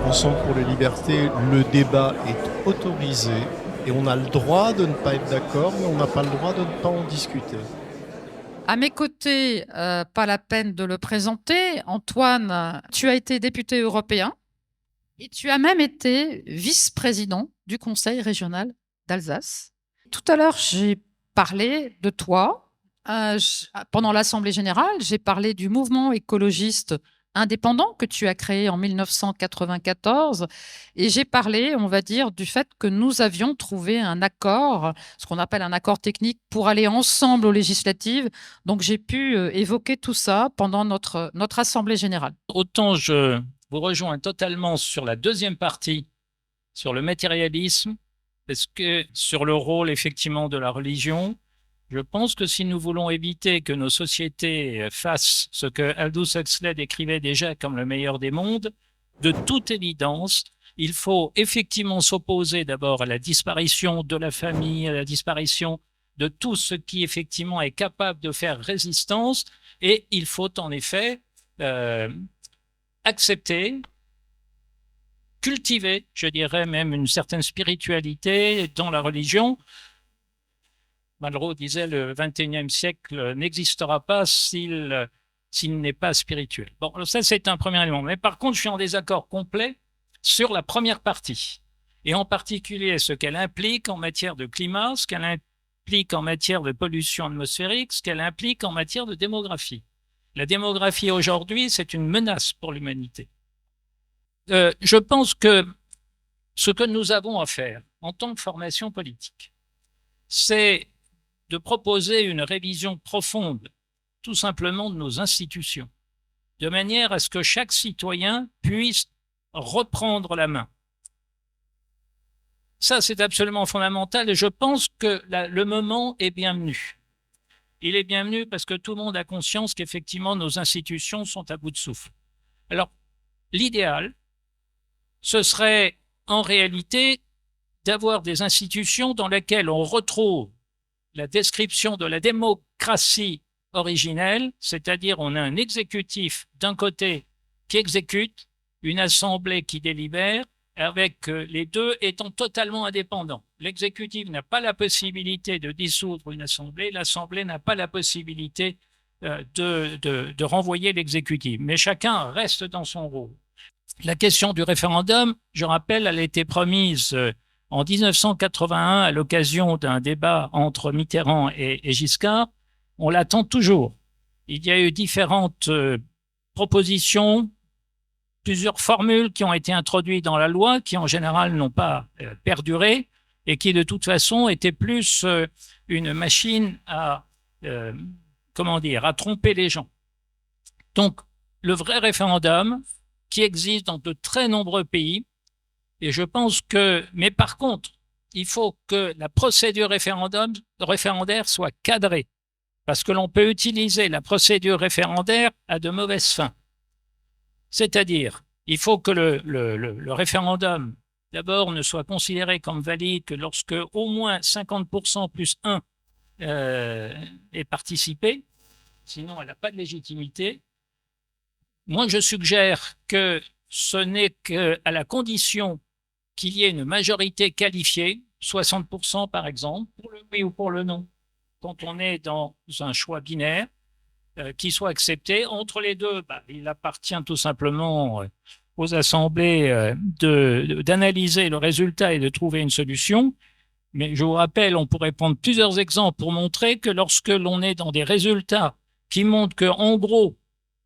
Ensemble pour les libertés, le débat est autorisé et on a le droit de ne pas être d'accord, mais on n'a pas le droit de ne pas en discuter. À mes côtés, pas la peine de le présenter, Antoine, tu as été député européen et tu as même été vice-président du Conseil régional d'Alsace. Tout à l'heure, j'ai parlé de toi. Pendant l'Assemblée générale, j'ai parlé du mouvement écologiste indépendant que tu as créé en 1994 et j'ai parlé, on va dire, du fait que nous avions trouvé un accord, ce qu'on appelle un accord technique, pour aller ensemble aux législatives. Donc j'ai pu évoquer tout ça pendant notre Assemblée générale. Autant je vous rejoins totalement sur la deuxième partie, sur le matérialisme, parce que sur le rôle effectivement de la religion, je pense que si nous voulons éviter que nos sociétés fassent ce que Aldous Huxley décrivait déjà comme le meilleur des mondes, de toute évidence, il faut effectivement s'opposer d'abord à la disparition de la famille, à la disparition de tout ce qui effectivement est capable de faire résistance, et il faut en effet accepter, cultiver, je dirais même une certaine spiritualité dans la religion. Malraux disait le XXIe siècle n'existera pas s'il n'est pas spirituel. Bon, ça c'est un premier élément. Mais par contre, je suis en désaccord complet sur la première partie. Et en particulier ce qu'elle implique en matière de climat, ce qu'elle implique en matière de pollution atmosphérique, ce qu'elle implique en matière de démographie. La démographie aujourd'hui, c'est une menace pour l'humanité. Je pense que ce que nous avons à faire en tant que formation politique, c'est de proposer une révision profonde, tout simplement, de nos institutions, de manière à ce que chaque citoyen puisse reprendre la main. Ça, c'est absolument fondamental et je pense que le moment est bienvenu. Il est bienvenu parce que tout le monde a conscience qu'effectivement, nos institutions sont à bout de souffle. Alors, l'idéal, ce serait en réalité d'avoir des institutions dans lesquelles on retrouve la description de la démocratie originelle, c'est-à-dire on a un exécutif d'un côté qui exécute, une assemblée qui délibère, avec les deux étant totalement indépendants. L'exécutif n'a pas la possibilité de dissoudre une assemblée, l'assemblée n'a pas la possibilité de renvoyer l'exécutif, mais chacun reste dans son rôle. La question du référendum, je rappelle, elle a été promise en 1981 à l'occasion d'un débat entre Mitterrand et Giscard. On l'attend toujours. Il y a eu différentes propositions, plusieurs formules qui ont été introduites dans la loi, qui en général n'ont pas perduré et qui de toute façon étaient plus une machine à tromper les gens. Donc, le vrai référendum qui existe dans de très nombreux pays, et je pense que, mais par contre, il faut que la procédure référendaire soit cadrée, parce que l'on peut utiliser la procédure référendaire à de mauvaises fins. C'est-à-dire, il faut que le réféendum, d'abord, ne soit considéré comme valide que lorsque au moins 50% plus 1 est participé, sinon elle n'a pas de légitimité. Moi, je suggère que ce n'est qu'à la condition qu'il y ait une majorité qualifiée, 60% par exemple, pour le oui ou pour le non, quand on est dans un choix binaire, qui soit accepté. Entre les deux, il appartient tout simplement aux assemblées d'analyser le résultat et de trouver une solution. Mais je vous rappelle, on pourrait prendre plusieurs exemples pour montrer que lorsque l'on est dans des résultats qui montrent qu'en gros,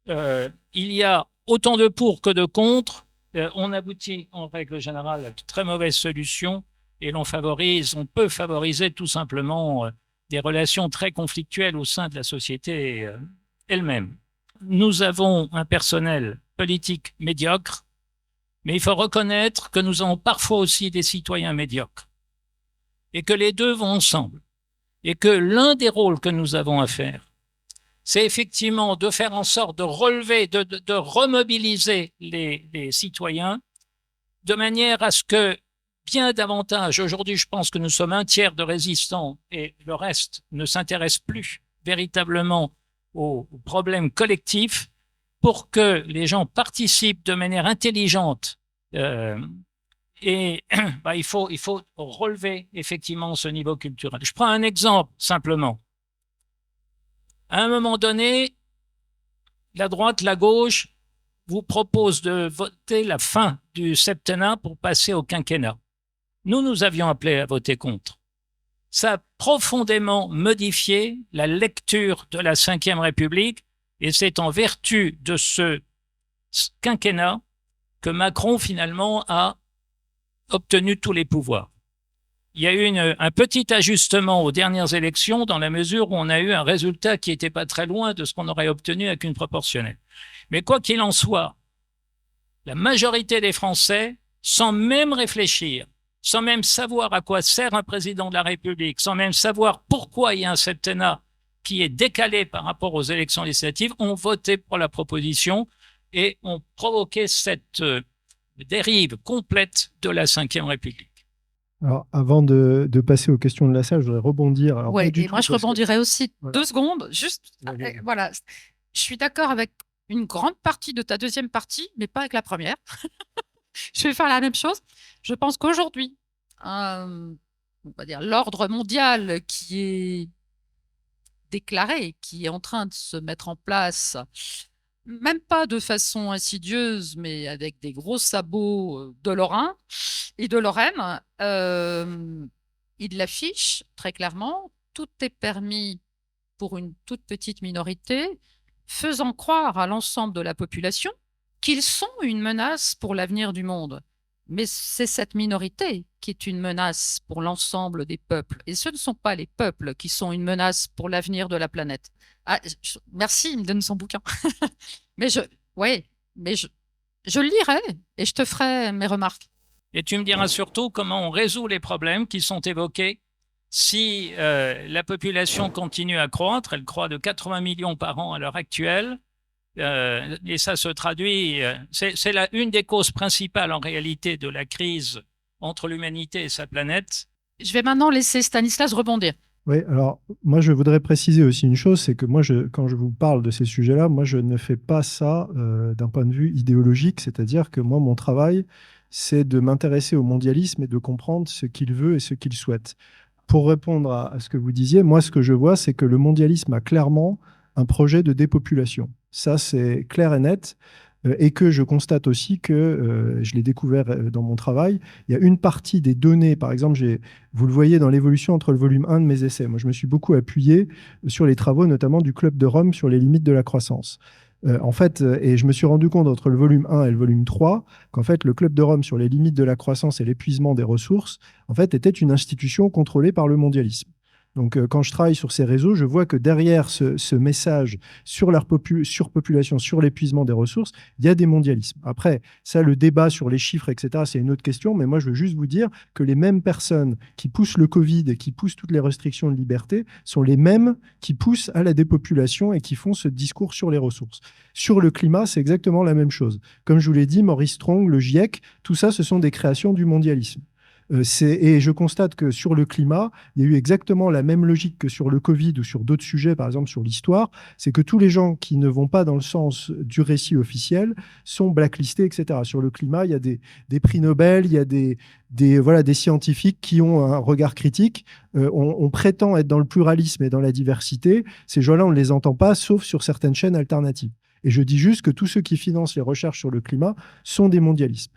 il y a autant de pour que de contre, on aboutit en règle générale à de très mauvaises solutions et on peut favoriser tout simplement des relations très conflictuelles au sein de la société elle-même. Nous avons un personnel politique médiocre, mais il faut reconnaître que nous avons parfois aussi des citoyens médiocres et que les deux vont ensemble et que l'un des rôles que nous avons à faire, c'est effectivement de faire en sorte de relever, de remobiliser les citoyens de manière à ce que bien davantage. Aujourd'hui, je pense que nous sommes un tiers de résistants et le reste ne s'intéresse plus véritablement aux problèmes collectifs pour que les gens participent de manière intelligente. Et il faut relever effectivement ce niveau culturel. Je prends un exemple simplement. À un moment donné, la droite, la gauche vous propose de voter la fin du septennat pour passer au quinquennat. Nous avions appelé à voter contre. Ça a profondément modifié la lecture de la Ve République et c'est en vertu de ce quinquennat que Macron finalement a obtenu tous les pouvoirs. Il y a eu un petit ajustement aux dernières élections dans la mesure où on a eu un résultat qui n'était pas très loin de ce qu'on aurait obtenu avec une proportionnelle. Mais quoi qu'il en soit, la majorité des Français, sans même réfléchir, sans même savoir à quoi sert un président de la République, sans même savoir pourquoi il y a un septennat qui est décalé par rapport aux élections législatives, ont voté pour la proposition et ont provoqué cette dérive complète de la Ve République. Alors, avant de passer aux questions de la salle, je voudrais rebondir. Alors, Ouais, pas du et tout moi, je parce que- rebondirais aussi Voilà. 2 secondes. Juste, Allez. voilà. Je suis d'accord avec une grande partie de ta deuxième partie, mais pas avec la première. Je vais faire la même chose. Je pense qu'aujourd'hui, on va dire l'ordre mondial qui est déclaré, qui est en train de se mettre en place, même pas de façon insidieuse, mais avec des gros sabots de Lorrain et de Lorraine, il l'affiche très clairement. Tout est permis pour une toute petite minorité, faisant croire à l'ensemble de la population qu'ils sont une menace pour l'avenir du monde. Mais c'est cette minorité qui est une menace pour l'ensemble des peuples. Et ce ne sont pas les peuples qui sont une menace pour l'avenir de la planète. Ah, merci, il me donne son bouquin. mais je le lirai et je te ferai mes remarques. Et tu me diras surtout comment on résout les problèmes qui sont évoqués si la population continue à croître. Elle croît de 80 millions par an à l'heure actuelle. Et ça se traduit, c'est une des causes principales en réalité de la crise entre l'humanité et sa planète. Je vais maintenant laisser Stanislas rebondir. Oui, alors moi je voudrais préciser aussi une chose, c'est que moi quand je vous parle de ces sujets-là, moi je ne fais pas ça d'un point de vue idéologique, c'est-à-dire que moi mon travail c'est de m'intéresser au mondialisme et de comprendre ce qu'il veut et ce qu'il souhaite. Pour répondre à ce que vous disiez, moi ce que je vois c'est que le mondialisme a clairement un projet de dépopulation. Ça c'est clair et net. Et que je constate aussi que, je l'ai découvert dans mon travail, il y a une partie des données, par exemple, vous le voyez dans l'évolution entre le volume 1 de mes essais. Moi, je me suis beaucoup appuyé sur les travaux, notamment du Club de Rome, sur les limites de la croissance. En fait, et je me suis rendu compte entre le volume 1 et le volume 3, qu'en fait, le Club de Rome sur les limites de la croissance et l'épuisement des ressources, en fait, était une institution contrôlée par le mondialisme. Donc, quand je travaille sur ces réseaux, je vois que derrière ce message sur la surpopulation, sur l'épuisement des ressources, il y a des mondialismes. Après, ça, le débat sur les chiffres, etc., c'est une autre question, mais moi, je veux juste vous dire que les mêmes personnes qui poussent le Covid et qui poussent toutes les restrictions de liberté sont les mêmes qui poussent à la dépopulation et qui font ce discours sur les ressources. Sur le climat, c'est exactement la même chose. Comme je vous l'ai dit, Maurice Strong, le GIEC, tout ça, ce sont des créations du mondialisme. Et je constate que sur le climat, il y a eu exactement la même logique que sur le Covid ou sur d'autres sujets, par exemple sur l'histoire, c'est que tous les gens qui ne vont pas dans le sens du récit officiel sont blacklistés, etc. Sur le climat, il y a des prix Nobel, il y a des scientifiques qui ont un regard critique. On prétend être dans le pluralisme et dans la diversité. Ces gens-là, on ne les entend pas, sauf sur certaines chaînes alternatives. Et je dis juste que tous ceux qui financent les recherches sur le climat sont des mondialistes.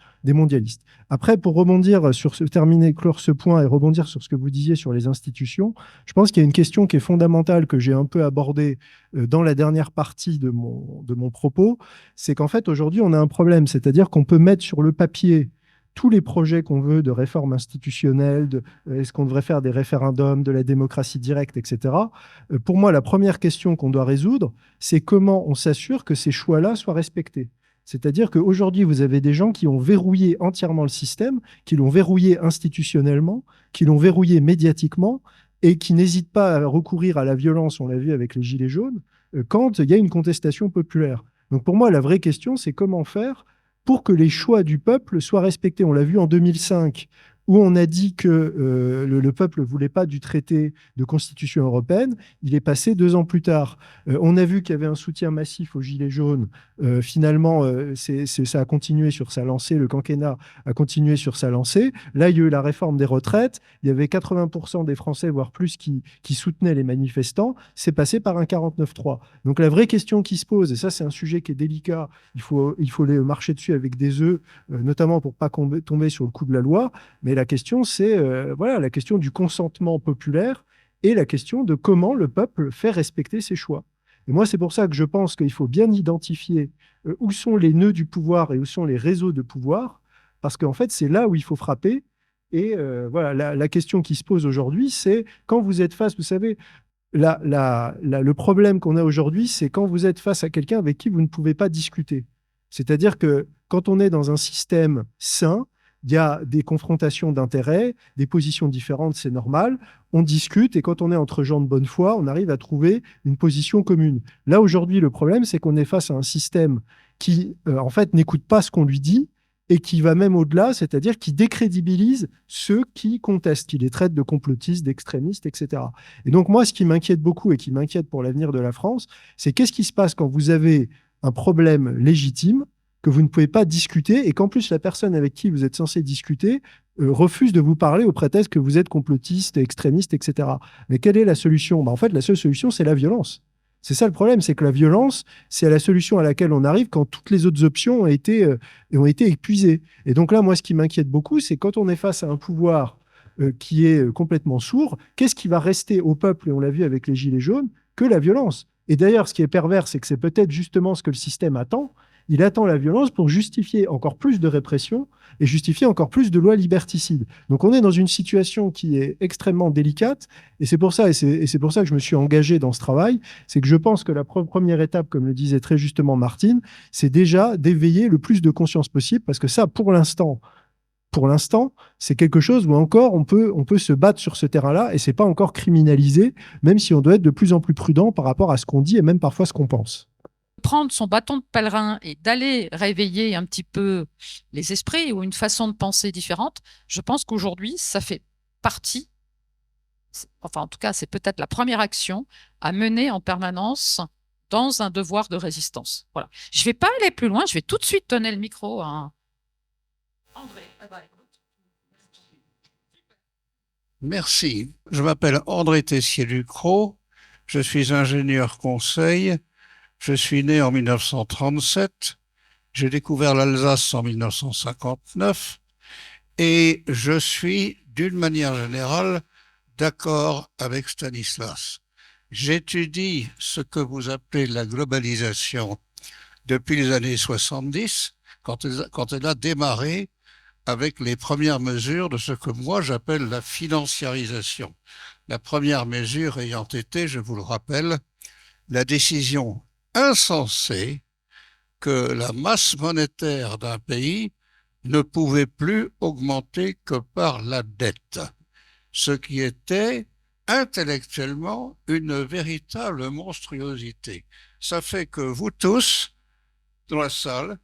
Après, pour clore ce point et rebondir sur ce que vous disiez sur les institutions, je pense qu'il y a une question qui est fondamentale que j'ai un peu abordée dans la dernière partie de mon propos, c'est qu'en fait, aujourd'hui, on a un problème, c'est-à-dire qu'on peut mettre sur le papier tous les projets qu'on veut de réforme institutionnelle, est-ce qu'on devrait faire des référendums, de la démocratie directe, etc. Pour moi, la première question qu'on doit résoudre, c'est comment on s'assure que ces choix-là soient respectés. C'est-à-dire qu'aujourd'hui, vous avez des gens qui ont verrouillé entièrement le système, qui l'ont verrouillé institutionnellement, qui l'ont verrouillé médiatiquement, et qui n'hésitent pas à recourir à la violence, on l'a vu avec les Gilets jaunes, quand il y a une contestation populaire. Donc pour moi, la vraie question, c'est comment faire pour que les choix du peuple soient respectés. On l'a vu en 2005, où on a dit que le peuple ne voulait pas du traité de constitution européenne, il est passé 2 ans plus tard. On a vu qu'il y avait un soutien massif aux Gilets jaunes. Finalement, ça a continué sur sa lancée, le quinquennat a continué sur sa lancée. Là, il y a eu la réforme des retraites, il y avait 80% des Français, voire plus, qui soutenaient les manifestants. C'est passé par un 49-3. Donc la vraie question qui se pose, et ça c'est un sujet qui est délicat, il faut les marcher dessus avec des œufs, notamment pour ne pas tomber sur le coup de la loi, mais la question, c'est la question du consentement populaire et la question de comment le peuple fait respecter ses choix. Et moi, c'est pour ça que je pense qu'il faut bien identifier où sont les nœuds du pouvoir et où sont les réseaux de pouvoir, parce qu'en fait, c'est là où il faut frapper. Et la question qui se pose aujourd'hui, c'est quand vous êtes face, vous savez, le problème qu'on a aujourd'hui, c'est quand vous êtes face à quelqu'un avec qui vous ne pouvez pas discuter. C'est-à-dire que quand on est dans un système sain, il y a des confrontations d'intérêts, des positions différentes, c'est normal. On discute et quand on est entre gens de bonne foi, on arrive à trouver une position commune. Là, aujourd'hui, le problème, c'est qu'on est face à un système qui, en fait, n'écoute pas ce qu'on lui dit et qui va même au-delà, c'est-à-dire qui décrédibilise ceux qui contestent, qui les traite de complotistes, d'extrémistes, etc. Et donc, moi, ce qui m'inquiète beaucoup et qui m'inquiète pour l'avenir de la France, c'est qu'est-ce qui se passe quand vous avez un problème légitime que vous ne pouvez pas discuter et qu'en plus la personne avec qui vous êtes censé discuter refuse de vous parler au prétexte que vous êtes complotiste, extrémiste, etc. Mais quelle est la solution? En fait, la seule solution, c'est la violence. C'est ça le problème, c'est que la violence, c'est la solution à laquelle on arrive quand toutes les autres options ont été épuisées. Et donc là, moi, ce qui m'inquiète beaucoup, c'est quand on est face à un pouvoir qui est complètement sourd, qu'est-ce qui va rester au peuple, et on l'a vu avec les Gilets jaunes, que la violence. Et d'ailleurs, ce qui est pervers, c'est que c'est peut-être justement ce que le système attend. Il attend la violence pour justifier encore plus de répression et justifier encore plus de lois liberticides. Donc on est dans une situation qui est extrêmement délicate et c'est pour ça, pour ça que je me suis engagé dans ce travail, c'est que je pense que la première étape, comme le disait très justement Martine, c'est déjà d'éveiller le plus de conscience possible parce que ça, pour l'instant, c'est quelque chose où encore on peut se battre sur ce terrain-là et c'est pas encore criminalisé, même si on doit être de plus en plus prudent par rapport à ce qu'on dit et même parfois ce qu'on pense. Prendre son bâton de pèlerin et d'aller réveiller un petit peu les esprits ou une façon de penser différente, je pense qu'aujourd'hui, ça fait partie, enfin en tout cas, c'est peut-être la première action à mener en permanence dans un devoir de résistance. Voilà. Je ne vais pas aller plus loin, je vais tout de suite donner le micro à André. Merci. Je m'appelle André Tessier-Ducrot. Je suis ingénieur conseil. Je suis né en 1937. J'ai découvert l'Alsace en 1959. Et je suis, d'une manière générale, d'accord avec Stanislas. J'étudie ce que vous appelez la globalisation depuis les années 70, quand elle a démarré avec les premières mesures de ce que moi j'appelle la financiarisation. La première mesure ayant été, je vous le rappelle, la décision insensée que la masse monétaire d'un pays ne pouvait plus augmenter que par la dette, ce qui était intellectuellement une véritable monstruosité. Ça fait que vous tous, dans la salle,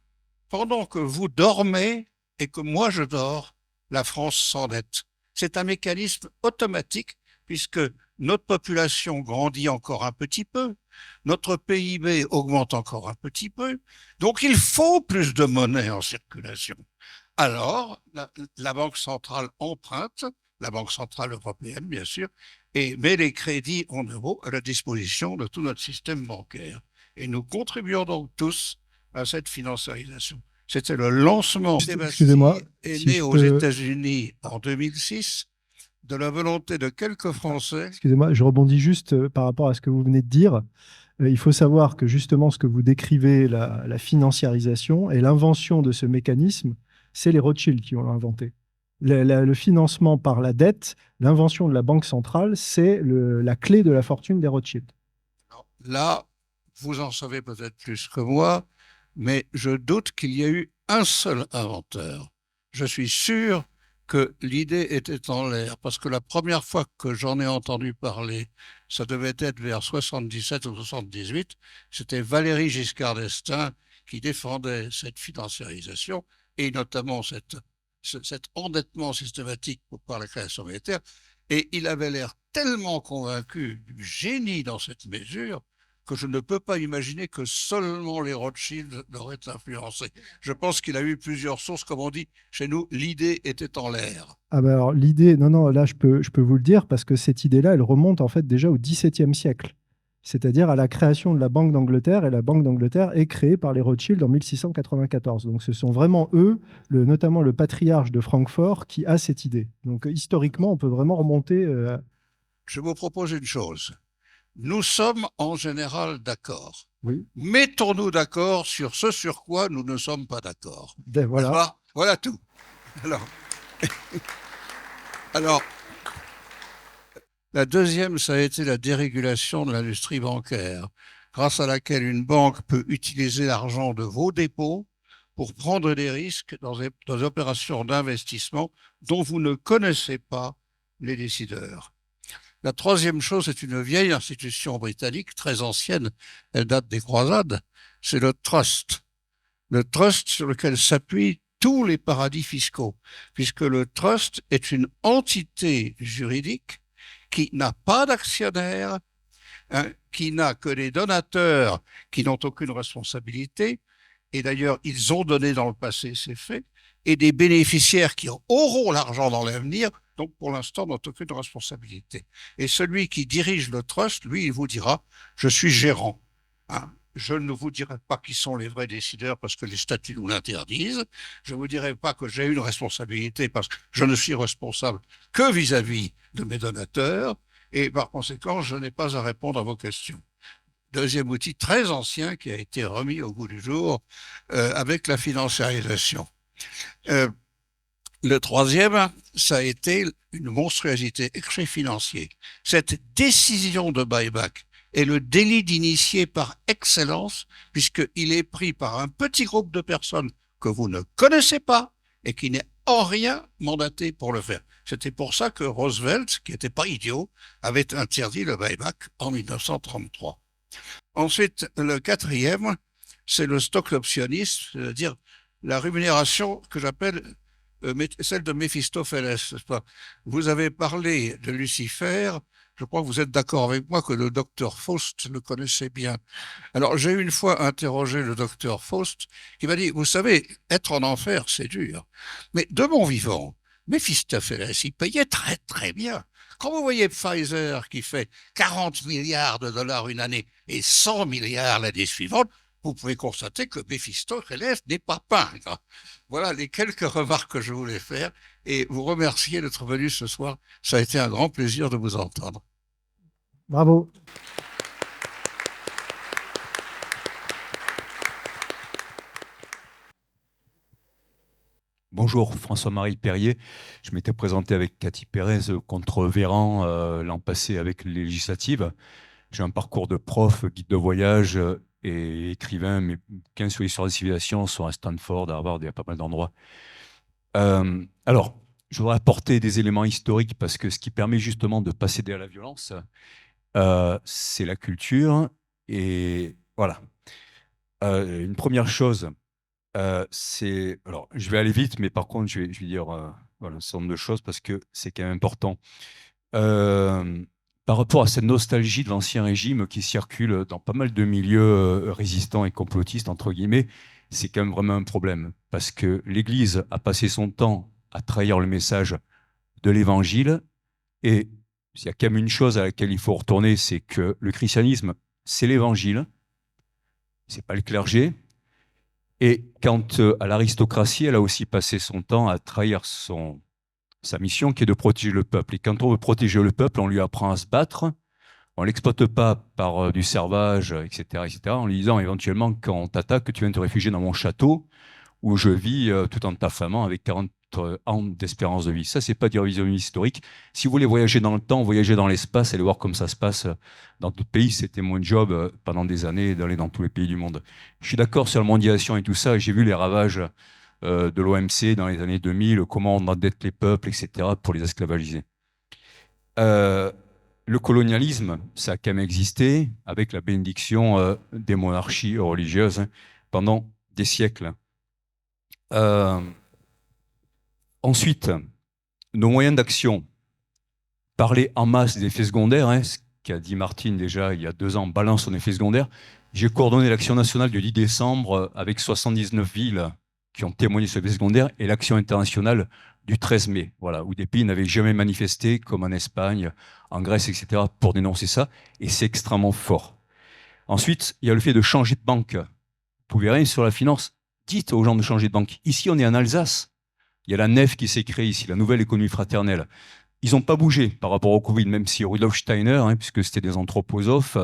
pendant que vous dormez et que moi je dors, la France s'endette. C'est un mécanisme automatique puisque notre population grandit encore un petit peu, notre PIB augmente encore un petit peu, donc il faut plus de monnaie en circulation. Alors, la Banque centrale emprunte, la Banque centrale européenne bien sûr, et met les crédits en euros à la disposition de tout notre système bancaire. Et nous contribuons donc tous à cette financiarisation. C'était le lancement. Excusez-moi, est né aux États-Unis en 2006 de la volonté de quelques Français. Excusez-moi, je rebondis juste par rapport à ce que vous venez de dire. Il faut savoir que justement ce que vous décrivez, la financiarisation et l'invention de ce mécanisme, c'est les Rothschild qui ont inventé. Le financement par la dette, l'invention de la Banque centrale, c'est la clé de la fortune des Rothschild. Là, vous en savez peut-être plus que moi, mais je doute qu'il y ait eu un seul inventeur. Je suis sûr que l'idée était en l'air, parce que la première fois que j'en ai entendu parler, ça devait être vers 77 ou 78, c'était Valéry Giscard d'Estaing qui défendait cette financiarisation, et notamment cette cet endettement systématique par la création monétaire, et il avait l'air tellement convaincu du génie dans cette mesure que je ne peux pas imaginer que seulement les Rothschild l'auraient influencé. Je pense qu'il a eu plusieurs sources, comme on dit chez nous, l'idée était en l'air. Ah ben alors l'idée, non, là je peux vous le dire, parce que cette idée-là, elle remonte en fait déjà au XVIIe siècle, c'est-à-dire à la création de la Banque d'Angleterre, et la Banque d'Angleterre est créée par les Rothschild en 1694. Donc ce sont vraiment eux, notamment le patriarche de Francfort, qui a cette idée. Donc historiquement, on peut vraiment remonter... Je vous propose une chose. Nous sommes en général d'accord. Oui. Mettons-nous d'accord sur ce sur quoi nous ne sommes pas d'accord. Ben voilà. Voilà tout. Alors, la deuxième, ça a été la dérégulation de l'industrie bancaire, grâce à laquelle une banque peut utiliser l'argent de vos dépôts pour prendre des risques dans des opérations d'investissement dont vous ne connaissez pas les décideurs. La troisième chose, c'est une vieille institution britannique, très ancienne, elle date des croisades, c'est le trust. Le trust sur lequel s'appuient tous les paradis fiscaux, puisque le trust est une entité juridique qui n'a pas d'actionnaire, qui n'a que des donateurs qui n'ont aucune responsabilité, et d'ailleurs ils ont donné dans le passé, c'est fait, et des bénéficiaires qui auront l'argent dans l'avenir, donc pour l'instant n'ont aucune responsabilité. Et celui qui dirige le trust, lui, il vous dira « je suis gérant ». Je ne vous dirai pas qui sont les vrais décideurs parce que les statuts nous l'interdisent. Je ne vous dirai pas que j'ai une responsabilité parce que je ne suis responsable que vis-à-vis de mes donateurs et par conséquent, je n'ai pas à répondre à vos questions. Deuxième outil très ancien qui a été remis au goût du jour avec la financiarisation. Le troisième, ça a été une monstruosité extra-financière. Cette décision de buyback est le délit d'initié par excellence, puisqu'il est pris par un petit groupe de personnes que vous ne connaissez pas et qui n'est en rien mandaté pour le faire. C'était pour ça que Roosevelt, qui n'était pas idiot, avait interdit le buyback en 1933. Ensuite, le quatrième, c'est le stock optionnisme, c'est-à-dire la rémunération que j'appelle celle de Méphistophélès, n'est-ce pas? Vous avez parlé de Lucifer, je crois que vous êtes d'accord avec moi que le docteur Faust le connaissait bien. Alors, j'ai une fois interrogé le docteur Faust, qui m'a dit, vous savez, être en enfer, c'est dur. Mais de mon vivant, Méphistophélès, il payait très très bien. Quand vous voyez Pfizer qui fait 40 milliards de dollars une année et 100 milliards l'année suivante, vous pouvez constater que Méphistophélès n'est pas pingre. Voilà les quelques remarques que je voulais faire et vous remercier d'être venu ce soir. Ça a été un grand plaisir de vous entendre. Bravo. Bonjour, François-Marie Perrier. Je m'étais présenté avec Cathy Pérez contre Véran l'an passé avec les législatives. J'ai un parcours de prof, guide de voyage et écrivain, mais 15 sur l'histoire des civilisations, sont à Stanford, à Harvard, il y a pas mal d'endroits. Alors, je voudrais apporter des éléments historiques parce que ce qui permet justement de ne pas céder à la violence, c'est la culture. Et voilà. Une première chose, c'est... Alors, je vais aller vite, mais par contre, je vais dire voilà, un certain nombre de choses parce que c'est quand même important. Par rapport à cette nostalgie de l'Ancien Régime qui circule dans pas mal de milieux résistants et complotistes, entre guillemets, c'est quand même vraiment un problème. Parce que l'Église a passé son temps à trahir le message de l'Évangile. Et il y a quand même une chose à laquelle il faut retourner, c'est que le christianisme, c'est l'Évangile, c'est pas le clergé. Et quant à l'aristocratie, elle a aussi passé son temps à trahir sa mission qui est de protéger le peuple. Et quand on veut protéger le peuple, on lui apprend à se battre, on ne l'exploite pas par du servage, etc., en lui disant éventuellement quand on t'attaque, tu viens te réfugier dans mon château où je vis tout en t'affamant avec 40 ans d'espérance de vie. Ça, c'est pas du révisionnisme historique. Si vous voulez voyager dans le temps, voyager dans l'espace, allez voir comme ça se passe dans d'autres pays. C'était mon job pendant des années d'aller dans tous les pays du monde. Je suis d'accord sur la mondialisation et tout ça. J'ai vu les ravages de l'OMC dans les années 2000, comment on endette les peuples, etc., pour les esclavagiser. Le colonialisme, ça a quand même existé avec la bénédiction des monarchies religieuses pendant des siècles. Ensuite, nos moyens d'action. Parler en masse des effets secondaires, hein, ce qu'a dit Martine déjà il y a 2 ans, balance son effet secondaire. J'ai coordonné l'action nationale du 10 décembre avec 79 villes qui ont témoigné sur les effets secondaires et l'action internationale du 13 mai, voilà, où des pays n'avaient jamais manifesté, comme en Espagne, en Grèce, etc., pour dénoncer ça, et c'est extrêmement fort. Ensuite, il y a le fait de changer de banque. Vous pouvez rien sur la finance, dites aux gens de changer de banque. Ici, on est en Alsace. Il y a la NEF qui s'est créée ici, la nouvelle économie fraternelle. Ils n'ont pas bougé par rapport au Covid, même si Rudolf Steiner, hein, puisque c'était des anthroposophes,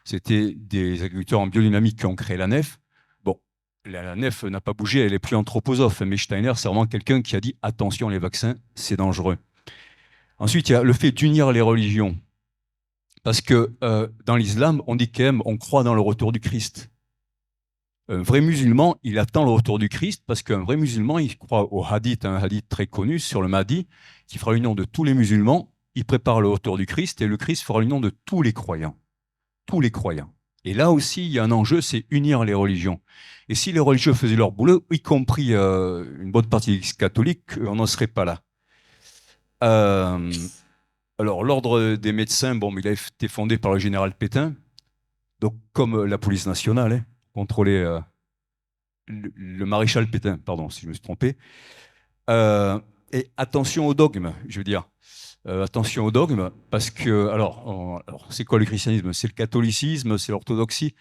c'était des agriculteurs en biodynamique qui ont créé la NEF. Bon, la NEF n'a pas bougé, elle est plus anthroposophe, mais Steiner, c'est vraiment quelqu'un qui a dit « attention, les vaccins, c'est dangereux ». Ensuite, il y a le fait d'unir les religions. Parce que dans l'islam, on dit quand même, on croit dans le retour du Christ. Un vrai musulman, il attend le retour du Christ parce qu'un vrai musulman, il croit au hadith, un hadith très connu sur le Mahdi, qui fera l'union de tous les musulmans. Il prépare le retour du Christ et le Christ fera l'union de tous les croyants. Tous les croyants. Et là aussi, il y a un enjeu, c'est unir les religions. Et si les religieux faisaient leur boulot, y compris une bonne partie des catholiques, on n'en serait pas là. Alors, l'ordre des médecins, bon, il a été fondé par le général Pétain, donc comme la police nationale, hein, contrôler le maréchal Pétain, pardon, si je me suis trompé. Et attention au dogme, je veux dire. Attention au dogme, parce que, alors c'est quoi le christianisme? C'est le catholicisme, c'est l'orthodoxie.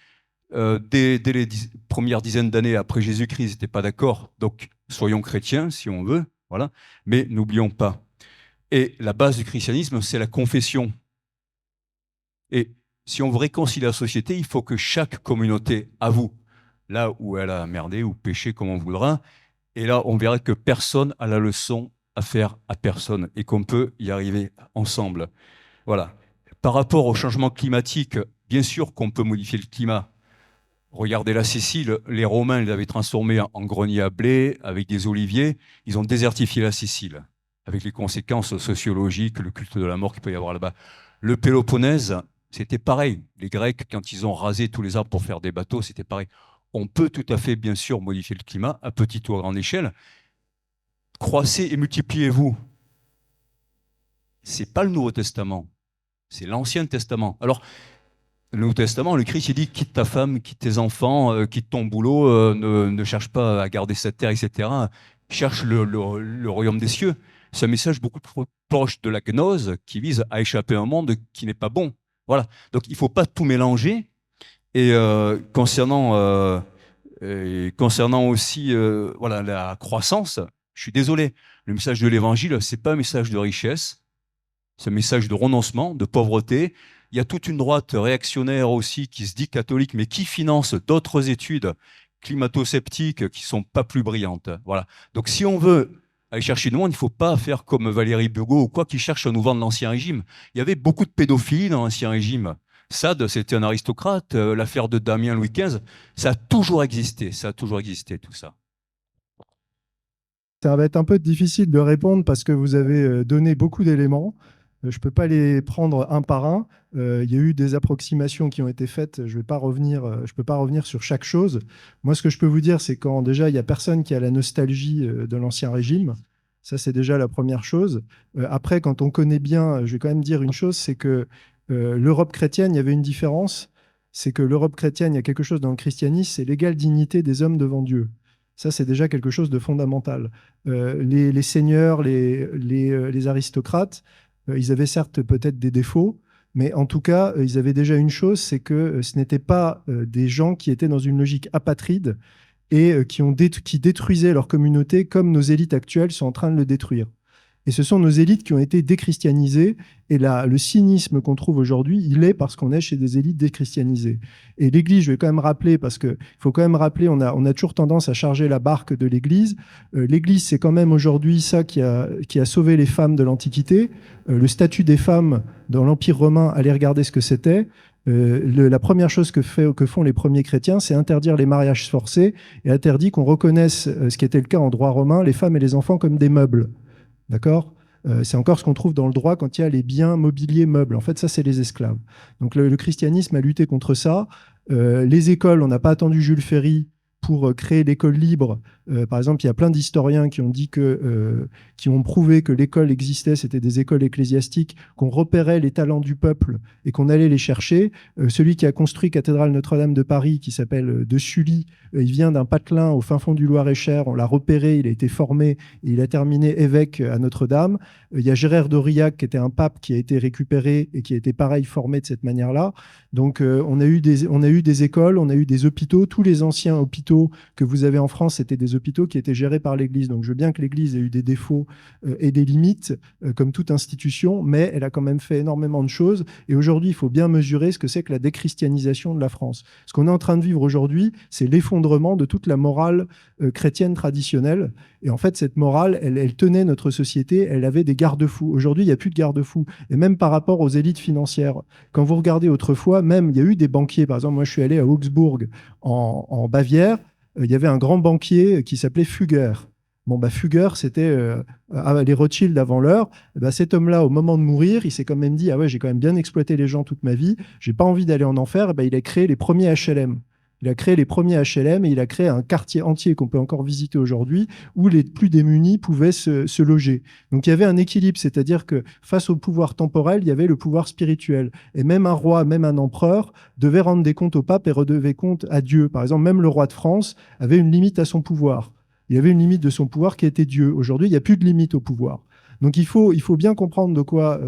Dès les premières dizaines d'années après Jésus-Christ, ils n'étaient pas d'accord. Donc, soyons chrétiens, si on veut, voilà. Mais n'oublions pas. Et la base du christianisme, c'est la confession. Et si on veut réconcilier la société, il faut que chaque communauté avoue là où elle a merdé ou péché, comme on voudra. Et là, on verra que personne a la leçon à faire à personne et qu'on peut y arriver ensemble. Voilà. Par rapport au changement climatique, bien sûr qu'on peut modifier le climat. Regardez la Sicile, les Romains l'avaient transformée en grenier à blé avec des oliviers. Ils ont désertifié la Sicile avec les conséquences sociologiques, le culte de la mort qu'il peut y avoir là-bas. Le Péloponnèse, c'était pareil. Les Grecs, quand ils ont rasé tous les arbres pour faire des bateaux, c'était pareil. On peut tout à fait, bien sûr, modifier le climat à petite ou à grande échelle. Croissez et multipliez-vous. C'est pas le Nouveau Testament, c'est l'Ancien Testament. Alors, le Nouveau Testament, le Christ, il dit quitte ta femme, quitte tes enfants, quitte ton boulot, ne cherche pas à garder cette terre, etc. Cherche le royaume des cieux. C'est un message beaucoup plus proche de la gnose qui vise à échapper à un monde qui n'est pas bon. Voilà. Donc, il ne faut pas tout mélanger. Et concernant aussi voilà, la croissance, je suis désolé, le message de l'Évangile, ce n'est pas un message de richesse, c'est un message de renoncement, de pauvreté. Il y a toute une droite réactionnaire aussi qui se dit catholique, mais qui finance d'autres études climato-sceptiques qui ne sont pas plus brillantes. Voilà. Donc si on veut aller chercher le monde, il ne faut pas faire comme Valérie Bugeaud ou quoi qui cherche à nous vendre l'Ancien Régime. Il y avait beaucoup de pédophilie dans l'Ancien Régime. Sade, c'était un aristocrate. L'affaire de Damien Louis XV, ça a toujours existé. Ça a toujours existé, tout ça. Ça va être un peu difficile de répondre parce que vous avez donné beaucoup d'éléments. Je ne peux pas les prendre un par un. Il y a eu des approximations qui ont été faites. Je ne peux pas revenir sur chaque chose. Moi, ce que je peux vous dire, c'est quand déjà, il n'y a personne qui a la nostalgie de l'Ancien Régime. Ça, c'est déjà la première chose. Après, quand on connaît bien, je vais quand même dire une chose, c'est que l'Europe chrétienne, il y avait une différence. C'est que l'Europe chrétienne, il y a quelque chose dans le christianisme, c'est l'égale dignité des hommes devant Dieu. Ça, c'est déjà quelque chose de fondamental. Les seigneurs, les aristocrates, ils avaient certes peut-être des défauts, mais en tout cas, ils avaient déjà une chose, c'est que ce n'étaient pas des gens qui étaient dans une logique apatride et qui détruisaient leur communauté comme nos élites actuelles sont en train de le détruire. Et ce sont nos élites qui ont été déchristianisées. Et là, le cynisme qu'on trouve aujourd'hui, il est parce qu'on est chez des élites déchristianisées. Et l'Église, je vais quand même rappeler, parce qu'il faut quand même rappeler, on a toujours tendance à charger la barque de l'Église. L'Église, c'est quand même aujourd'hui ça qui a sauvé les femmes de l'Antiquité. Le statut des femmes dans l'Empire romain, allez regarder ce que c'était. La première chose que font les premiers chrétiens, c'est interdire les mariages forcés et interdire qu'on reconnaisse, ce qui était le cas en droit romain, les femmes et les enfants comme des meubles. D'accord ? C'est encore ce qu'on trouve dans le droit quand il y a les biens mobiliers meubles. En fait, ça, c'est les esclaves. Donc, le christianisme a lutté contre ça. Les écoles, on n'a pas attendu Jules Ferry pour créer l'école libre. Par exemple, il y a plein d'historiens qui ont dit qui ont prouvé que l'école existait, c'était des écoles ecclésiastiques, qu'on repérait les talents du peuple et qu'on allait les chercher. Celui qui a construit Cathédrale Notre-Dame de Paris, qui s'appelle de Sully, il vient d'un patelin au fin fond du Loir-et-Cher. On l'a repéré, il a été formé et il a terminé évêque à Notre-Dame. Il y a Gérard d'Aurillac, qui était un pape qui a été récupéré et qui a été pareil formé de cette manière-là. Donc on a eu des écoles, on a eu des hôpitaux. Tous les anciens hôpitaux que vous avez en France, c'était des hôpitaux qui étaient gérés par l'Église. Donc je veux bien que l'Église ait eu des défauts et des limites, comme toute institution, mais elle a quand même fait énormément de choses. Et aujourd'hui, il faut bien mesurer ce que c'est que la déchristianisation de la France. Ce qu'on est en train de vivre aujourd'hui, c'est l'effondrement de toute la morale chrétienne traditionnelle. Et en fait, cette morale, elle tenait notre société, elle avait des garde-fous. Aujourd'hui, il n'y a plus de garde-fous. Et même par rapport aux élites financières, quand vous regardez autrefois, même il y a eu des banquiers. Par exemple, moi, je suis allé à Augsbourg, en Bavière. Il y avait un grand banquier qui s'appelait Fugger. Bon, Fugger, c'était les Rothschild avant l'heure. Cet homme-là, au moment de mourir, il s'est quand même dit « Ah ouais, j'ai quand même bien exploité les gens toute ma vie, j'ai pas envie d'aller en enfer. » Il a créé les premiers HLM. Il a créé les premiers HLM et il a créé un quartier entier qu'on peut encore visiter aujourd'hui où les plus démunis pouvaient se loger. Donc il y avait un équilibre, c'est-à-dire que face au pouvoir temporel, il y avait le pouvoir spirituel. Et même un roi, même un empereur devait rendre des comptes au pape et redevait compte à Dieu. Par exemple, même le roi de France avait une limite à son pouvoir. Il y avait une limite de son pouvoir qui était Dieu. Aujourd'hui, il n'y a plus de limite au pouvoir. Donc il faut bien comprendre de quoi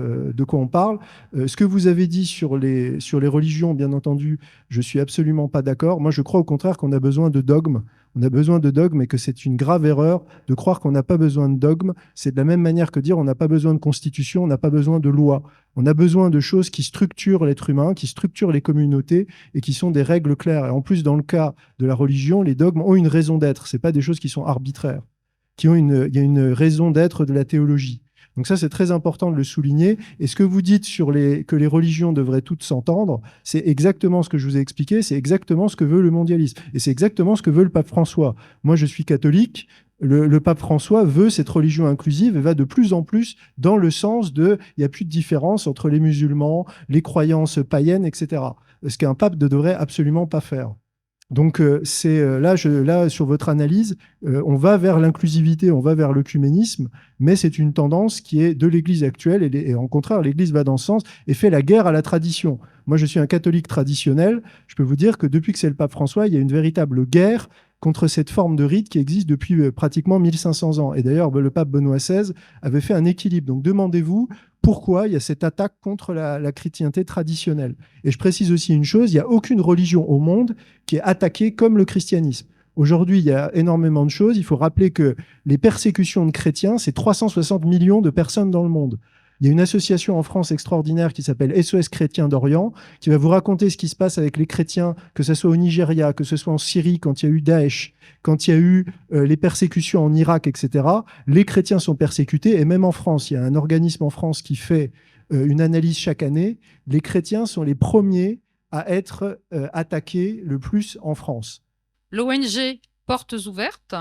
on parle. Ce que vous avez dit sur les religions, bien entendu, je suis absolument pas d'accord. Moi, je crois au contraire qu'on a besoin de dogmes. On a besoin de dogmes et que c'est une grave erreur de croire qu'on n'a pas besoin de dogmes. C'est de la même manière que dire on n'a pas besoin de constitution, on n'a pas besoin de loi. On a besoin de choses qui structurent l'être humain, qui structurent les communautés et qui sont des règles claires. Et en plus, dans le cas de la religion, les dogmes ont une raison d'être. Ce n'est pas des choses qui sont arbitraires. Il y a une raison d'être de la théologie. Donc ça, c'est très important de le souligner. Et ce que vous dites que les religions devraient toutes s'entendre, c'est exactement ce que je vous ai expliqué, c'est exactement ce que veut le mondialisme. Et c'est exactement ce que veut le pape François. Moi, je suis catholique. Le pape François veut cette religion inclusive et va de plus en plus dans le sens il n'y a plus de différence entre les musulmans, les croyances païennes, etc. Ce qu'un pape ne devrait absolument pas faire. Donc là, sur votre analyse, on va vers l'inclusivité, on va vers l'œcuménisme, mais c'est une tendance qui est de l'Église actuelle, et au contraire, l'Église va dans ce sens et fait la guerre à la tradition. Moi, je suis un catholique traditionnel, je peux vous dire que depuis que c'est le pape François, il y a une véritable guerre contre cette forme de rite qui existe depuis pratiquement 1500 ans. Et d'ailleurs, le pape Benoît XVI avait fait un équilibre. Donc demandez-vous pourquoi il y a cette attaque contre la chrétienté traditionnelle. Et je précise aussi une chose, il n'y a aucune religion au monde qui est attaquée comme le christianisme. Aujourd'hui, il y a énormément de choses. Il faut rappeler que les persécutions de chrétiens, c'est 360 millions de personnes dans le monde. Il y a une association en France extraordinaire qui s'appelle SOS Chrétiens d'Orient, qui va vous raconter ce qui se passe avec les chrétiens, que ce soit au Nigeria, que ce soit en Syrie, quand il y a eu Daesh, quand il y a eu les persécutions en Irak, etc. Les chrétiens sont persécutés, et même en France, il y a un organisme en France qui fait une analyse chaque année. Les chrétiens sont les premiers à être attaqués le plus en France. L'ONG Portes Ouvertes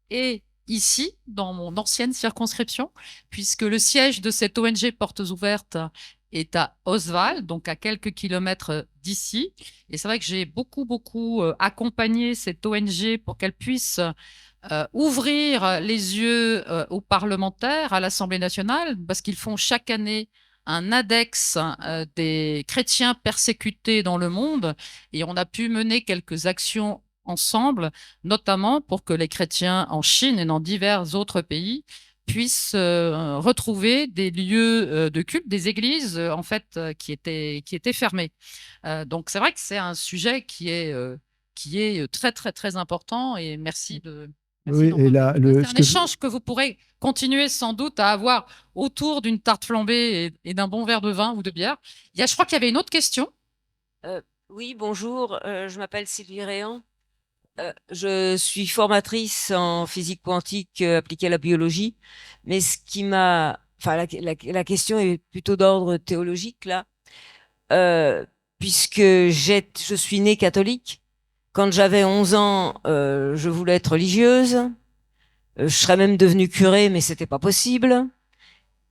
est ici, dans mon ancienne circonscription, puisque le siège de cette ONG Portes Ouvertes est à Oswald, donc à quelques kilomètres d'ici. Et c'est vrai que j'ai beaucoup accompagné cette ONG pour qu'elle puisse ouvrir les yeux aux parlementaires, à l'Assemblée nationale, parce qu'ils font chaque année un index des chrétiens persécutés dans le monde, et on a pu mener quelques actions ensemble, notamment pour que les chrétiens en Chine et dans divers autres pays puissent retrouver des lieux de culte, des églises en fait qui étaient fermées. Donc c'est vrai que c'est un sujet qui est très important, et merci de... Oui, et là, c'est un échange que vous pourrez continuer sans doute à avoir autour d'une tarte flambée et d'un bon verre de vin ou de bière. Je crois qu'il y avait une autre question. Oui, bonjour, je m'appelle Sylvie Réan. Je suis formatrice en physique quantique appliquée à la biologie, mais la question est plutôt d'ordre théologique là, puisque je suis née catholique. Quand j'avais 11 ans, je voulais être religieuse. Je serais même devenue curé, mais c'était pas possible.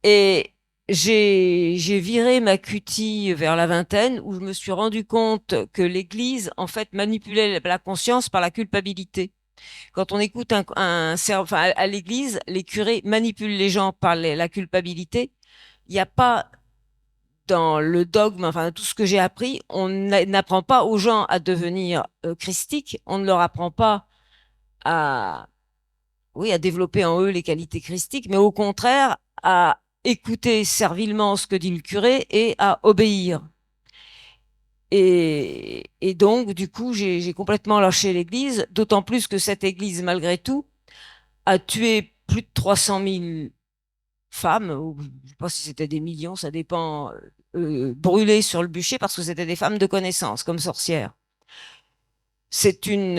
Et j'ai viré ma cutie vers la vingtaine, où je me suis rendu compte que l'Église, en fait, manipulait la conscience par la culpabilité. Quand on écoute à l'Église, les curés manipulent les gens par la culpabilité. Il n'y a pas dans le dogme, enfin tout ce que j'ai appris, on n'apprend pas aux gens à devenir christiques, on ne leur apprend pas à développer en eux les qualités christiques, mais au contraire à écouter servilement ce que dit le curé et à obéir. Et donc, du coup, j'ai complètement lâché l'Église, d'autant plus que cette Église, malgré tout, a tué plus de 300 000 femmes, ou je ne sais pas si c'était des millions, ça dépend, brûlées sur le bûcher parce que c'était des femmes de connaissance, comme sorcières. C'est une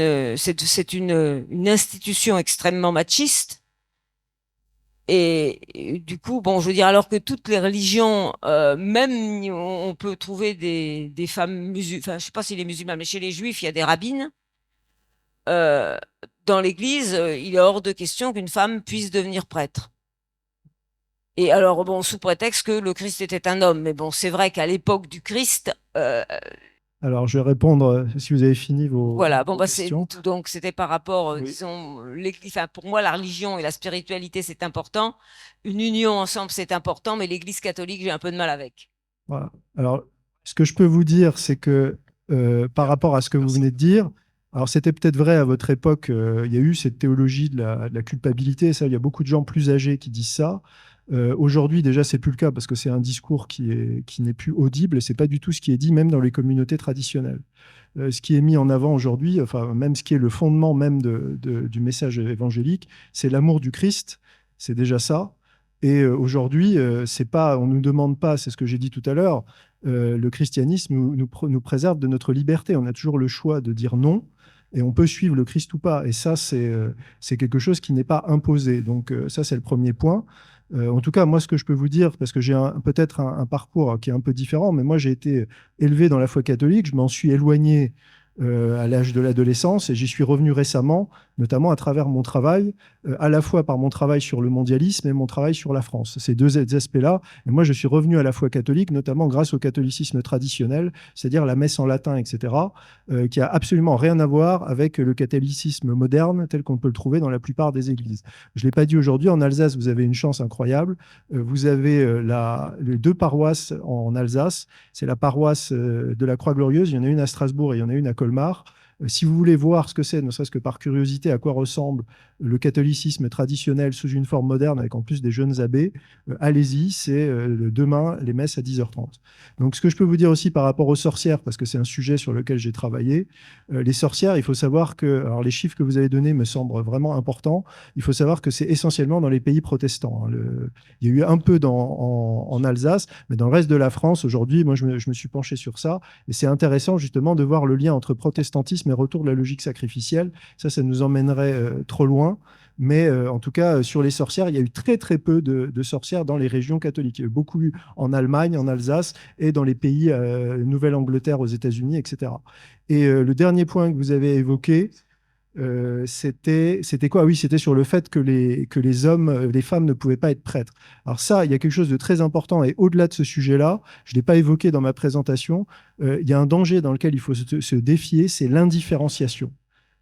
institution extrêmement machiste. Et du coup, bon, je veux dire, alors que toutes les religions, même on peut trouver des femmes musulmanes, enfin, je sais pas si les musulmans, mais chez les juifs, il y a des rabbines. Euh, dans l'Église, il est hors de question qu'une femme puisse devenir prêtre. Et alors, bon, sous prétexte que le Christ était un homme. Mais bon, c'est vrai qu'à l'époque du Christ, Alors, je vais répondre, si vous avez fini voilà, bon, vos bah, c'est questions. tout. Donc, c'était par rapport, Oui. disons, l'Église, enfin, pour moi, la religion et la spiritualité, c'est important. Une union ensemble, c'est important, mais l'Église catholique, j'ai un peu de mal avec. Voilà. Alors, ce que je peux vous dire, c'est que par rapport à ce que vous venez de dire, alors c'était peut-être vrai à votre époque, il y a eu cette théologie de la culpabilité, ça, il y a beaucoup de gens plus âgés qui disent ça. Aujourd'hui, déjà, c'est plus le cas parce que c'est un discours qui n'est plus audible et c'est pas du tout ce qui est dit même dans les communautés traditionnelles. Ce qui est mis en avant aujourd'hui, enfin même ce qui est le fondement même du message évangélique, c'est l'amour du Christ, c'est déjà ça. Et aujourd'hui, c'est pas, on nous demande pas, c'est ce que j'ai dit tout à l'heure, le christianisme nous préserve de notre liberté. On a toujours le choix de dire non. Et on peut suivre le Christ ou pas. Et ça, c'est quelque chose qui n'est pas imposé. Donc ça, c'est le premier point. En tout cas, moi, ce que je peux vous dire, parce que j'ai peut-être un parcours qui est un peu différent, mais moi, j'ai été élevé dans la foi catholique, je m'en suis éloigné à l'âge de l'adolescence et j'y suis revenu récemment, notamment à travers mon travail, à la fois par mon travail sur le mondialisme et mon travail sur la France. Ces deux aspects-là. Et moi, je suis revenu à la foi catholique, notamment grâce au catholicisme traditionnel, c'est-à-dire la messe en latin, etc., qui a absolument rien à voir avec le catholicisme moderne tel qu'on peut le trouver dans la plupart des églises. Je ne l'ai pas dit aujourd'hui, en Alsace, vous avez une chance incroyable. Vous avez les deux paroisses en Alsace. C'est la paroisse de la Croix-Glorieuse. Il y en a une à Strasbourg et il y en a une à Colmar. Si vous voulez voir ce que c'est, ne serait-ce que par curiosité, à quoi ressemble le catholicisme traditionnel sous une forme moderne, avec en plus des jeunes abbés, allez-y, c'est demain les messes à 10h30. Donc ce que je peux vous dire aussi par rapport aux sorcières, parce que c'est un sujet sur lequel j'ai travaillé, les sorcières, il faut savoir que, alors les chiffres que vous avez donnés me semblent vraiment importants, il faut savoir que c'est essentiellement dans les pays protestants. Il y a eu un peu en Alsace, mais dans le reste de la France, aujourd'hui, moi je me suis penché sur ça, et c'est intéressant justement de voir le lien entre protestantisme et retour de la logique sacrificielle. Ça nous emmènerait trop loin. Mais en tout cas, sur les sorcières, il y a eu très très peu de sorcières dans les régions catholiques. Il y a eu beaucoup en Allemagne, en Alsace et dans les pays Nouvelle-Angleterre, aux États-Unis, etc. Et le dernier point que vous avez évoqué, c'était quoi? Oui, c'était sur le fait que les hommes, les femmes ne pouvaient pas être prêtres. Alors ça, il y a quelque chose de très important et au-delà de ce sujet-là, je ne l'ai pas évoqué dans ma présentation, il y a un danger dans lequel il faut se défier, c'est l'indifférenciation.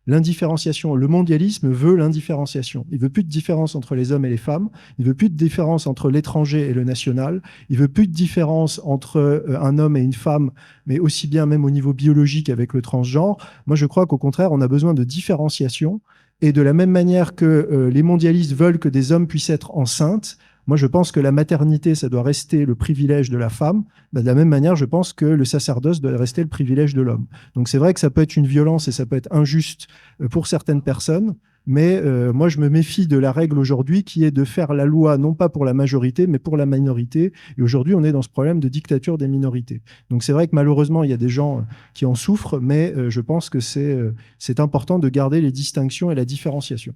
L'indifférenciation, le mondialisme veut l'indifférenciation. Il veut plus de différence entre les hommes et les femmes. Il veut plus de différence entre l'étranger et le national. Il veut plus de différence entre un homme et une femme, mais aussi bien même au niveau biologique avec le transgenre. Moi, je crois qu'au contraire, on a besoin de différenciation. Et de la même manière que les mondialistes veulent que des hommes puissent être enceintes, moi, je pense que la maternité, ça doit rester le privilège de la femme. De la même manière, je pense que le sacerdoce doit rester le privilège de l'homme. Donc, c'est vrai que ça peut être une violence et ça peut être injuste pour certaines personnes. Mais moi, je me méfie de la règle aujourd'hui qui est de faire la loi, non pas pour la majorité, mais pour la minorité. Et aujourd'hui, on est dans ce problème de dictature des minorités. Donc, c'est vrai que malheureusement, il y a des gens qui en souffrent, mais je pense que c'est important de garder les distinctions et la différenciation.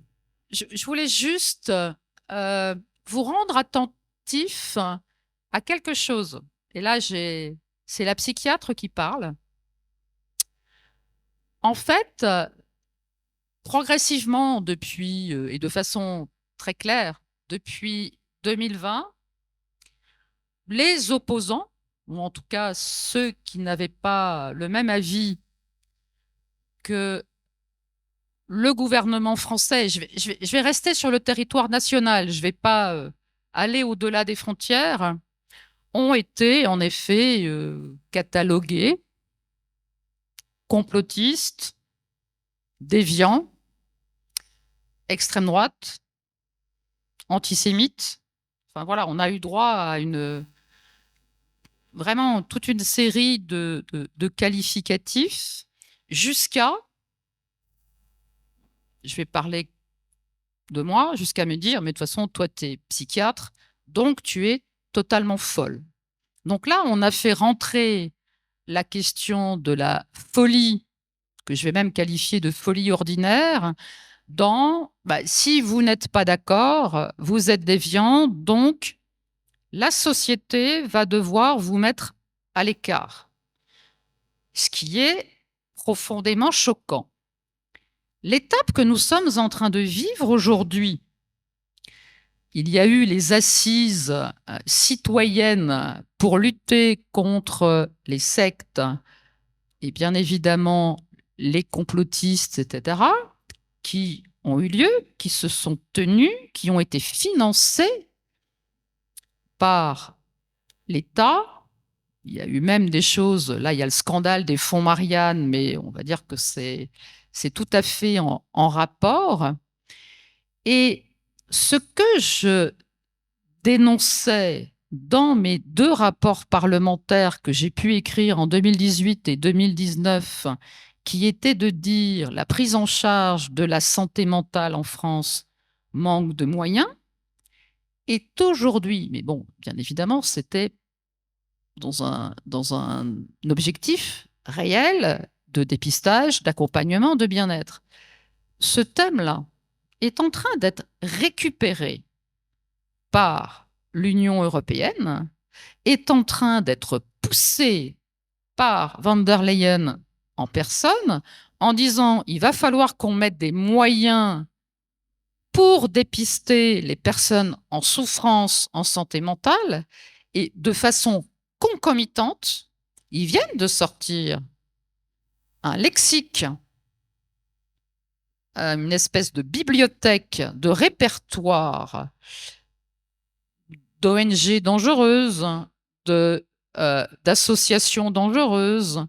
Je voulais juste vous rendre attentif à quelque chose. Et là, c'est la psychiatre qui parle. En fait, progressivement depuis, et de façon très claire, depuis 2020, les opposants, ou en tout cas ceux qui n'avaient pas le même avis que le gouvernement français, je vais rester sur le territoire national, je ne vais pas aller au-delà des frontières, ont été en effet catalogués, complotistes, déviants, extrême droite, antisémites. Enfin voilà, on a eu droit à vraiment toute une série de qualificatifs jusqu'à, je vais parler de moi, jusqu'à me dire, mais de toute façon, toi, tu es psychiatre, donc tu es totalement folle. Donc là, on a fait rentrer la question de la folie, que je vais même qualifier de folie ordinaire, dans si vous n'êtes pas d'accord, vous êtes déviant, donc la société va devoir vous mettre à l'écart. Ce qui est profondément choquant. L'étape que nous sommes en train de vivre aujourd'hui, il y a eu les assises citoyennes pour lutter contre les sectes et bien évidemment les complotistes, etc., qui ont eu lieu, qui se sont tenus, qui ont été financés par l'État. Il y a eu même des choses, là il y a le scandale des fonds Marianne, mais on va dire que c'est tout à fait en rapport. Et ce que je dénonçais dans mes 2 rapports parlementaires que j'ai pu écrire en 2018 et 2019, qui étaient de dire la prise en charge de la santé mentale en France manque de moyens, est aujourd'hui, mais bon, bien évidemment, c'était dans un objectif réel de dépistage, d'accompagnement, de bien-être. Ce thème-là est en train d'être récupéré par l'Union européenne, est en train d'être poussé par von der Leyen en personne, en disant il va falloir qu'on mette des moyens pour dépister les personnes en souffrance en santé mentale, et de façon concomitante, ils viennent de sortir un lexique, une espèce de bibliothèque de répertoire d'ONG dangereuses, d'associations dangereuses,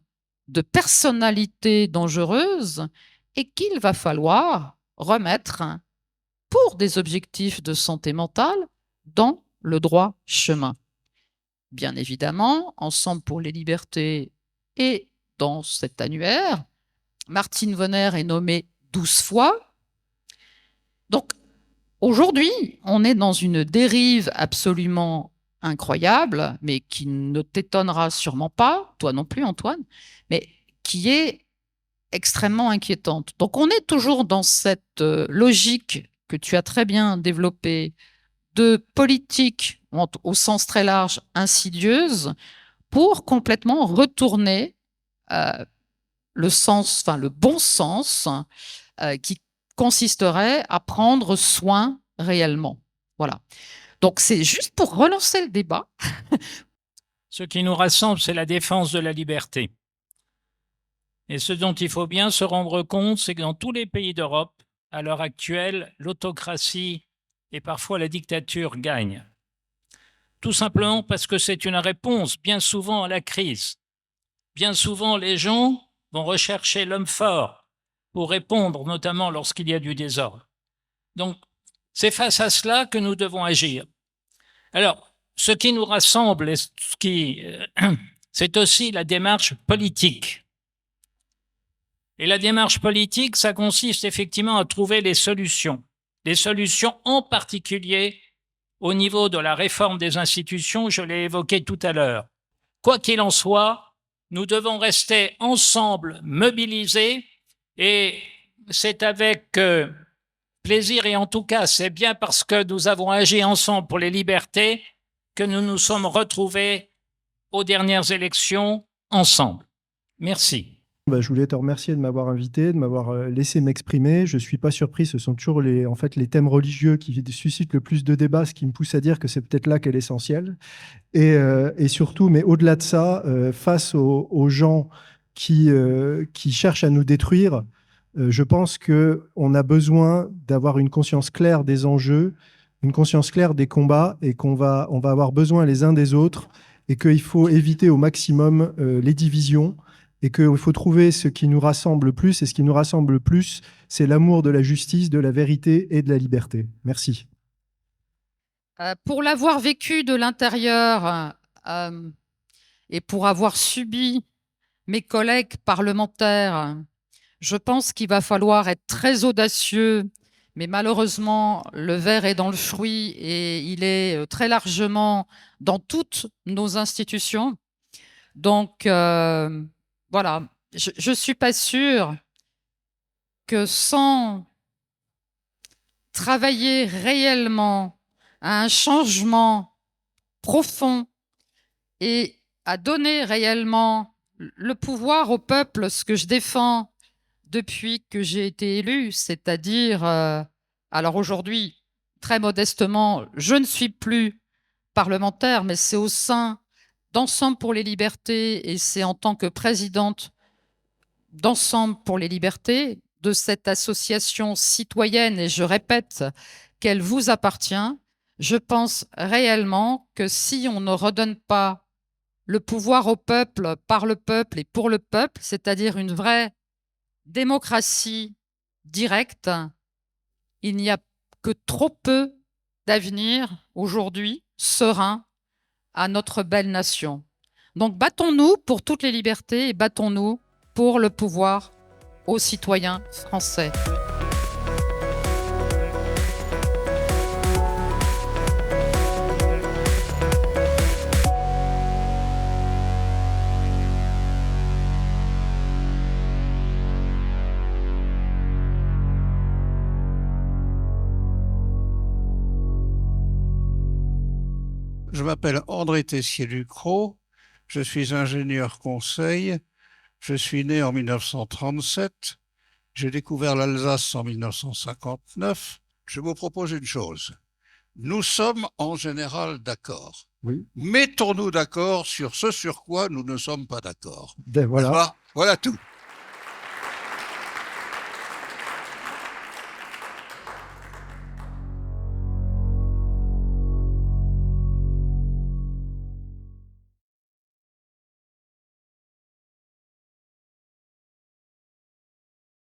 de personnalités dangereuses, et qu'il va falloir remettre pour des objectifs de santé mentale dans le droit chemin. Bien évidemment, Ensemble pour les libertés et dans cet annuaire, Martine Vonner est nommée 12 fois. Donc, aujourd'hui, on est dans une dérive absolument incroyable, mais qui ne t'étonnera sûrement pas, toi non plus Antoine, mais qui est extrêmement inquiétante. Donc, on est toujours dans cette logique que tu as très bien développée de politique, au sens très large, insidieuse, pour complètement retourner le bon sens qui consisterait à prendre soin réellement. Voilà. Donc, c'est juste pour relancer le débat. Ce qui nous rassemble, c'est la défense de la liberté. Et ce dont il faut bien se rendre compte, c'est que dans tous les pays d'Europe, à l'heure actuelle, l'autocratie et parfois la dictature gagnent. Tout simplement parce que c'est une réponse bien souvent à la crise. Bien souvent, les gens vont rechercher l'homme fort pour répondre, notamment lorsqu'il y a du désordre. Donc, c'est face à cela que nous devons agir. Alors, ce qui nous rassemble, c'est aussi la démarche politique. Et la démarche politique, ça consiste effectivement à trouver les solutions en particulier au niveau de la réforme des institutions, je l'ai évoqué tout à l'heure. Quoi qu'il en soit, nous devons rester ensemble, mobilisés, et c'est avec plaisir, et en tout cas, c'est bien parce que nous avons agi ensemble pour les libertés que nous nous sommes retrouvés aux dernières élections ensemble. Merci. Je voulais te remercier de m'avoir invité, de m'avoir laissé m'exprimer. Je ne suis pas surpris, ce sont toujours les thèmes religieux qui suscitent le plus de débats, ce qui me pousse à dire que c'est peut-être là qu'est l'essentiel. Et surtout, mais au-delà de ça, face aux gens qui cherchent à nous détruire, je pense qu'on a besoin d'avoir une conscience claire des enjeux, une conscience claire des combats, et on va avoir besoin les uns des autres, et qu'il faut éviter au maximum les divisions, et qu'il faut trouver ce qui nous rassemble le plus, et ce qui nous rassemble le plus, c'est l'amour de la justice, de la vérité et de la liberté. Merci. Pour l'avoir vécu de l'intérieur et pour avoir subi mes collègues parlementaires, je pense qu'il va falloir être très audacieux, mais malheureusement, le ver est dans le fruit et il est très largement dans toutes nos institutions. Donc, voilà, je ne suis pas sûre que sans travailler réellement à un changement profond et à donner réellement le pouvoir au peuple, ce que je défends depuis que j'ai été élue, c'est-à-dire, alors aujourd'hui, très modestement, je ne suis plus parlementaire, mais c'est au sein d'Ensemble pour les libertés et c'est en tant que présidente d'Ensemble pour les libertés, de cette association citoyenne, et je répète qu'elle vous appartient. Je pense réellement que si on ne redonne pas le pouvoir au peuple, par le peuple et pour le peuple, c'est-à-dire une vraie démocratie directe, il n'y a que trop peu d'avenir aujourd'hui serein à notre belle nation. Donc battons-nous pour toutes les libertés et battons-nous pour le pouvoir aux citoyens français. Je m'appelle André Tessier-Ducrot, je suis ingénieur conseil, je suis né en 1937, j'ai découvert l'Alsace en 1959. Je vous propose une chose, nous sommes en général d'accord. Oui. Mettons-nous d'accord sur ce sur quoi nous ne sommes pas d'accord. Voilà. Voilà tout.